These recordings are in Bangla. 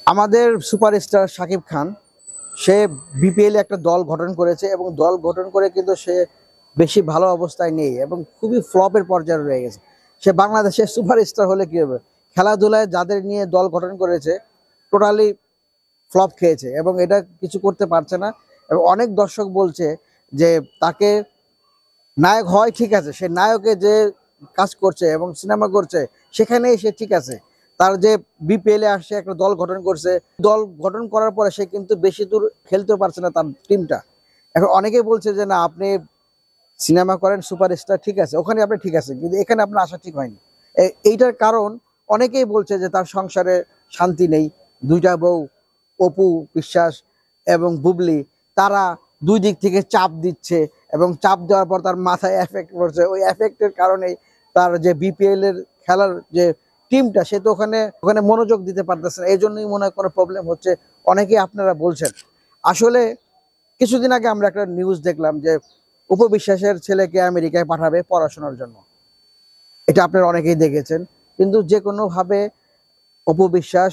আমাদের সুপারস্টার শাকিব খান সে বিপিএল একটা দল গঠন করেছে এবং দল গঠন করে কিন্তু সে বেশি ভালো অবস্থায় নেই এবং খুবই ফ্লপের পর্যায়ে রয়ে গেছে। সে বাংলাদেশের সুপারস্টার হলে কি হবে? খেলাধুলায় যাদের নিয়ে দল গঠন করেছে টোটালি ফ্লপ খেয়েছে এবং এটা কিছু করতে পারছে না। এবং অনেক দর্শক বলছে যে তাকে নায়ক হয় ঠিক আছে, সে নায়কে যে কাজ করছে এবং সিনেমা করছে সেখানেই সে ঠিক আছে। তার যে বিপিএল এ আসছে একটা দল গঠন করছে, দল গঠন করার পরে সে কিন্তু বেশি দূর খেলতেও পারছে না তার টিমটা। এখন অনেকেই বলছে যে না, আপনি সিনেমা করেন সুপারস্টার ঠিক আছে, ওখানে আপনি ঠিক আছে, কিন্তু এখানে আপনার আসা ঠিক হয়নি। এইটার কারণ অনেকেই বলছে যে তার সংসারে শান্তি নেই। দুইটা বউ, অপু বিশ্বাস এবং বুবলি, তারা দুই দিক থেকে চাপ দিচ্ছে এবং চাপ দেওয়ার পর তার মাথায় এফেক্ট পড়ছে। ওই এফেক্টের কারণেই তার যে বিপিএল এর খেলার যে টিমটা, সে তো ওখানে ওখানে মনোযোগ দিতে পারতেছে না। এই জন্যই মনে হয় কোনো প্রবলেম হচ্ছে, অনেকেই আপনারা বলছেন। আসলে কিছুদিন আগে আমরা একটা নিউজ দেখলাম যে উপবিশ্বাসের ছেলেকে আমেরিকায় পাঠাবে পড়াশোনার জন্য। এটা আপনারা অনেকেই দেখেছেন। কিন্তু যে কোনোভাবে উপবিশ্বাস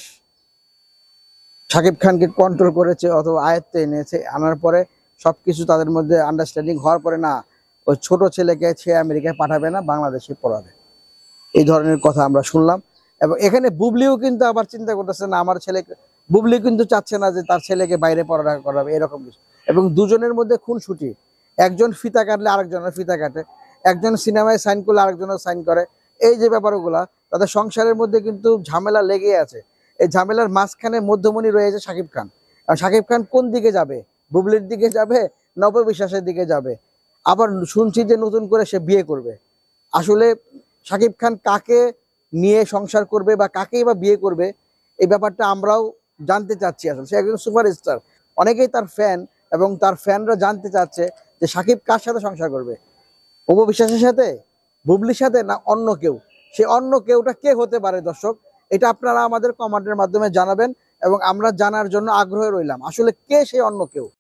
শাকিব খানকে কন্ট্রোল করেছে অথবা আয়ত্তে এনেছে, আনার পরে সবকিছু তাদের মধ্যে আন্ডারস্ট্যান্ডিং হওয়ার পরে না, ওই ছোট ছেলেকে সে আমেরিকায় পাঠাবে না, বাংলাদেশে পড়াবে। এই ধরনের কথা আমরা শুনলাম। এবং এখানে বুবলিও কিন্তু আবার চিন্তা করতেছে না আমার ছেলেকে, বুবলি কিন্তু চাচ্ছে না যে তার ছেলেকে বাইরে পড়ালেখা করাবে এরকম কিছু। এবং দুজনের মধ্যে খুনসুটি, একজন ফিতা কাটলে আরেকজনের ফিতা কাটে, একজন সিনেমায় সাইন করলে আরেকজনের সাইন করে। এই যে ব্যাপারগুলা, তাদের সংসারের মধ্যে কিন্তু ঝামেলা লেগে আছে। এই ঝামেলার মাঝখানে মধ্যমণি রয়েছে শাকিব খান। আর শাকিব খান কোন দিকে যাবে? বুবলির দিকে যাবে, নববিশ্বাসের দিকে যাবে? আবার শুনছি যে নতুন করে সে বিয়ে করবে। আসলে শাকিব খান কাকে নিয়ে সংসার করবে বা কাকেই বা বিয়ে করবে, এই ব্যাপারটা আমরাও জানতে চাচ্ছি। আসলে সে একজন সুপারস্টার, অনেকেই তার ফ্যান এবং তার ফ্যানরা জানতে চাচ্ছে যে শাকিব কার সাথে সংসার করবে, উপবিশ্বাসের সাথে, বুবলির সাথে, না অন্য কেউ? সে অন্য কেউটা কে হতে পারে দর্শক? এটা আপনারা আমাদের কমেন্টের মাধ্যমে জানাবেন এবং আমরা জানার জন্য আগ্রহে রইলাম আসলে কে সেই অন্য কেউ।